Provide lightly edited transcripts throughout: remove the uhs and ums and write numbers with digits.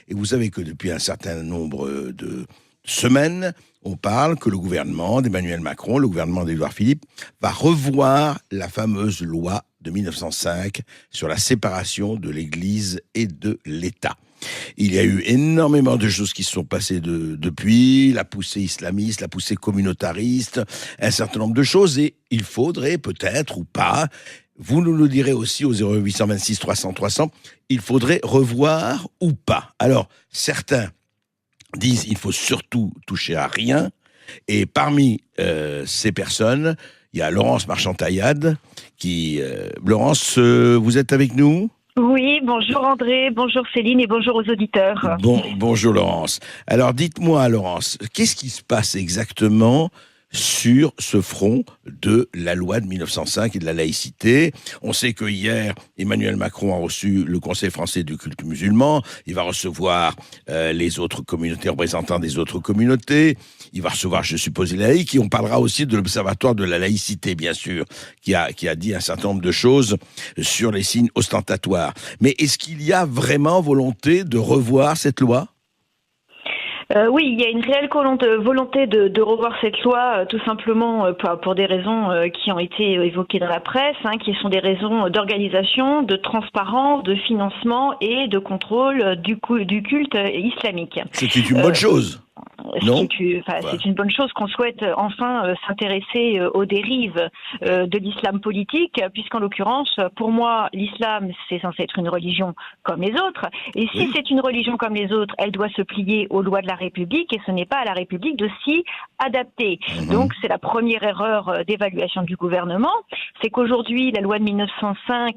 Et vous savez que depuis un certain nombre de semaines, on parle que le gouvernement d'Emmanuel Macron, le gouvernement d'Édouard Philippe, va revoir la fameuse loi de 1905 sur la séparation de l'Église et de l'État. Il y a eu énormément de choses qui se sont passées depuis, la poussée islamiste, la poussée communautariste, un certain nombre de choses, et il faudrait peut-être ou pas, vous nous le direz aussi au 0826 300 300, il faudrait revoir ou pas. Alors, certains disent il faut surtout toucher à rien, et parmi ces personnes, il y a Laurence Marchand-Taillade qui... Laurence, vous êtes avec nous ? Oui, bonjour André, bonjour Céline et bonjour aux auditeurs. Bonjour Laurence. Alors dites-moi Laurence, qu'est-ce qui se passe exactement sur ce front de la loi de 1905 et de la laïcité? On sait que hier, Emmanuel Macron a reçu le Conseil français du culte musulman. Il va recevoir les autres communautés, représentants des autres communautés. Il va recevoir, je suppose, les laïcs. Et on parlera aussi de l'Observatoire de la laïcité, bien sûr, qui a dit un certain nombre de choses sur les signes ostentatoires. Mais est-ce qu'il y a vraiment volonté de revoir cette loi ? Oui, il y a une réelle volonté de revoir cette loi, tout simplement pour des raisons qui ont été évoquées dans la presse, qui sont des raisons d'organisation, de transparence, de financement et de contrôle du culte islamique. C'est une bonne chose. Non. C'est une bonne chose qu'on souhaite enfin s'intéresser aux dérives de l'islam politique, puisqu'en l'occurrence, pour moi, l'islam, c'est censé être une religion comme les autres. Et si c'est une religion comme les autres, elle doit se plier aux lois de la République, et ce n'est pas à la République de s'y adapter. Donc, c'est la première erreur d'évaluation du gouvernement, c'est qu'aujourd'hui, la loi de 1905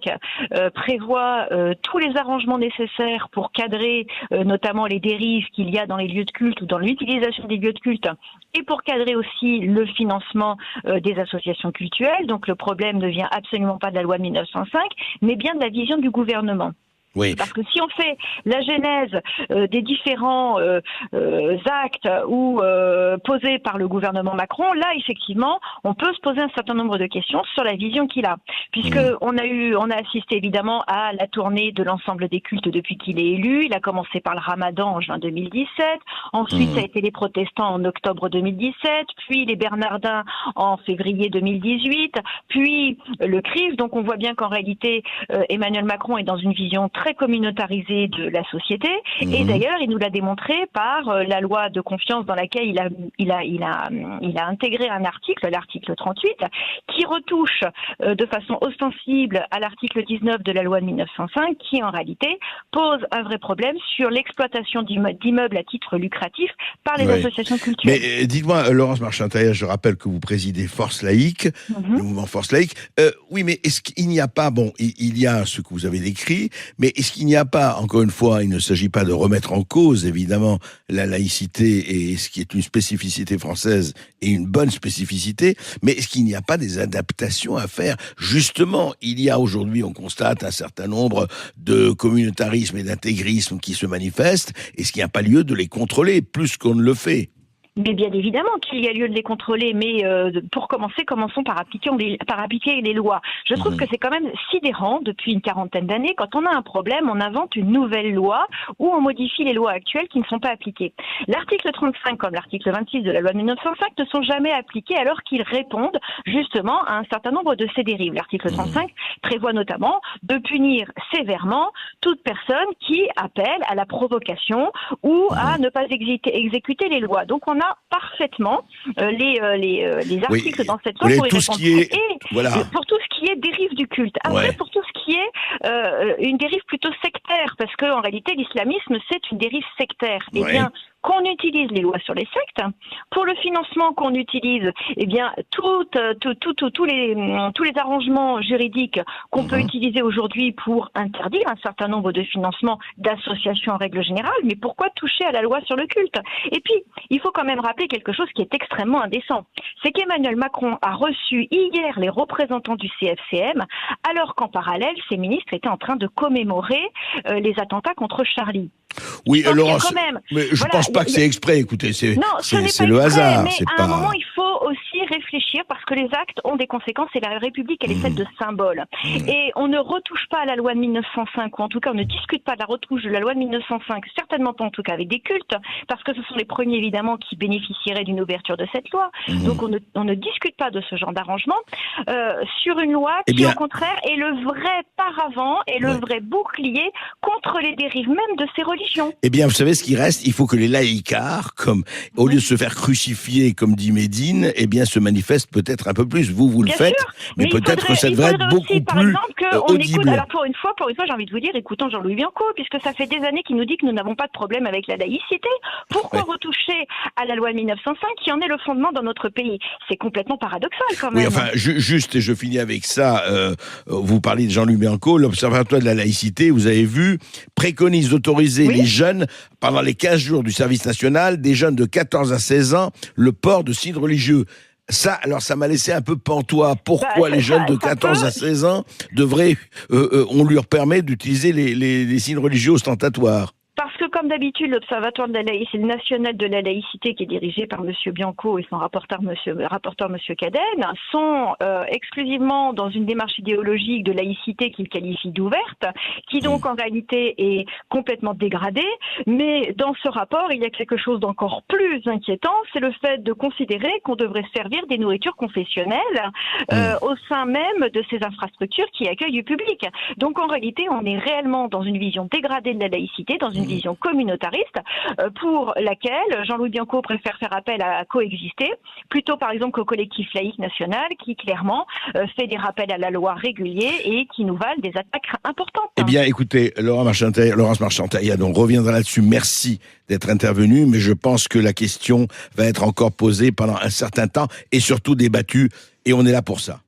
prévoit tous les arrangements nécessaires pour cadrer notamment les dérives qu'il y a dans les lieux de culte ou dans l'utilisation des lieux de culte, et pour cadrer aussi le financement des associations cultuelles. Donc le problème ne vient absolument pas de la loi de 1905, mais bien de la vision du gouvernement. Oui. Parce que si on fait la genèse des différents actes posés par le gouvernement Macron, là effectivement, on peut se poser un certain nombre de questions sur la vision qu'il a, puisque on a assisté évidemment à la tournée de l'ensemble des cultes depuis qu'il est élu. Il a commencé par le Ramadan en juin 2017, ensuite ça a été les protestants en octobre 2017, puis les Bernardins en février 2018, puis le CRIF. Donc on voit bien qu'en réalité Emmanuel Macron est dans une vision très communautarisée de la société, et d'ailleurs il nous l'a démontré par la loi de confiance dans laquelle il a intégré un article, l'article 38, qui retouche de façon ostensible à l'article 19 de la loi de 1905, qui en réalité pose un vrai problème sur l'exploitation d'immeubles à titre lucratif par les associations culturelles. Mais dites-moi, Laurence Marchand-Taillade, je rappelle que vous présidez Force Laïque, le mouvement Force Laïque. Oui, mais est-ce qu'il n'y a pas, il y a ce que vous avez décrit, mais est-ce qu'il n'y a pas, encore une fois, il ne s'agit pas de remettre en cause, évidemment, la laïcité et ce qui est une spécificité française et une bonne spécificité, mais est-ce qu'il n'y a pas des adaptations à faire? Justement, il y a aujourd'hui, on constate un certain nombre de communautarisme et d'intégrisme qui se manifestent. Est-ce qu'il n'y a pas lieu de les contrôler plus qu'on ne le fait? Mais bien évidemment qu'il y a lieu de les contrôler, mais pour commencer, commençons par appliquer les lois. Je trouve que c'est quand même sidérant, depuis une quarantaine d'années, quand on a un problème, on invente une nouvelle loi ou on modifie les lois actuelles qui ne sont pas appliquées. L'article 35 comme l'article 26 de la loi de 1905 ne sont jamais appliqués alors qu'ils répondent justement à un certain nombre de ces dérives. L'article 35 prévoit notamment de punir sévèrement toute personne qui appelle à la provocation ou à ne pas exécuter les lois. Donc on a parfaitement les articles dans cette loi pour y répondre. Pour tout ce qui est dérive du culte. Après, pour tout ce qui est une dérive plutôt sectaire, parce qu'en réalité, l'islamisme, c'est une dérive sectaire. Eh bien, qu'on utilise les lois sur les sectes, pour le financement qu'on utilise, eh bien, tous les arrangements juridiques qu'on peut utiliser aujourd'hui pour interdire un certain nombre de financements d'associations en règle générale, mais pourquoi toucher à la loi sur le culte? Et puis, il faut quand même rappeler quelque chose qui est extrêmement indécent. C'est qu'Emmanuel Macron a reçu hier les représentants du CFCM, alors qu'en parallèle, ses ministres étaient en train de commémorer les attentats contre Charlie. Oui, Laurence, mais je pense pas que c'est exprès, écoutez, c'est le hasard. Mais à un moment, il faut aussi réfléchir réfléchir parce que les actes ont des conséquences et la République, elle est faite de symboles. Et on ne retouche pas à la loi de 1905, ou en tout cas on ne discute pas de la retouche de la loi de 1905, certainement pas en tout cas avec des cultes, parce que ce sont les premiers évidemment qui bénéficieraient d'une ouverture de cette loi. Donc on ne discute pas de ce genre d'arrangement sur une loi qui au contraire est le vrai paravent et le vrai bouclier contre les dérives même de ces religions. Eh bien, vous savez ce qui reste, il faut que les laïcards, comme au lieu de se faire crucifier, comme dit Médine, eh bien, se manifestent peut-être un peu plus. Vous le faites, mais peut-être que ça devrait être beaucoup aussi, par plus exemple, audible. Écoute, alors pour une fois, j'ai envie de vous dire, écoutons Jean-Louis Bianco, puisque ça fait des années qu'il nous dit que nous n'avons pas de problème avec la laïcité. Pourquoi retoucher à la loi de 1905 qui en est le fondement dans notre pays? C'est complètement paradoxal quand même. Oui, enfin, juste, et je finis avec ça, vous parlez de Jean-Louis Bianco, l'Observatoire de la laïcité, vous avez vu, préconise d'autoriser les jeunes, pendant les 15 jours du service national, des jeunes de 14 à 16 ans, le port de signes religieux. Ça, alors ça m'a laissé un peu pantois. Pourquoi les jeunes de 14 à 16 ans devraient, on leur permet d'utiliser les signes religieux ostentatoires? Parce que, comme d'habitude, l'Observatoire de la laïcité national de la laïcité, qui est dirigé par Monsieur Bianco et son rapporteur Monsieur Cadenne, sont exclusivement dans une démarche idéologique de laïcité qu'ils qualifient d'ouverte, qui donc en réalité est complètement dégradée. Mais dans ce rapport, il y a quelque chose d'encore plus inquiétant, c'est le fait de considérer qu'on devrait servir des nourritures confessionnelles au sein même de ces infrastructures qui accueillent du public. Donc en réalité, on est réellement dans une vision dégradée de la laïcité, dans une vision communautariste pour laquelle Jean-Louis Bianco préfère faire appel à coexister, plutôt par exemple qu'au collectif laïque national qui clairement fait des rappels à la loi réguliers et qui nous valent des attaques importantes. Eh bien écoutez, Laurence Marchand-Taillade, on reviendra là-dessus. Merci d'être intervenue, mais je pense que la question va être encore posée pendant un certain temps et surtout débattue, et on est là pour ça.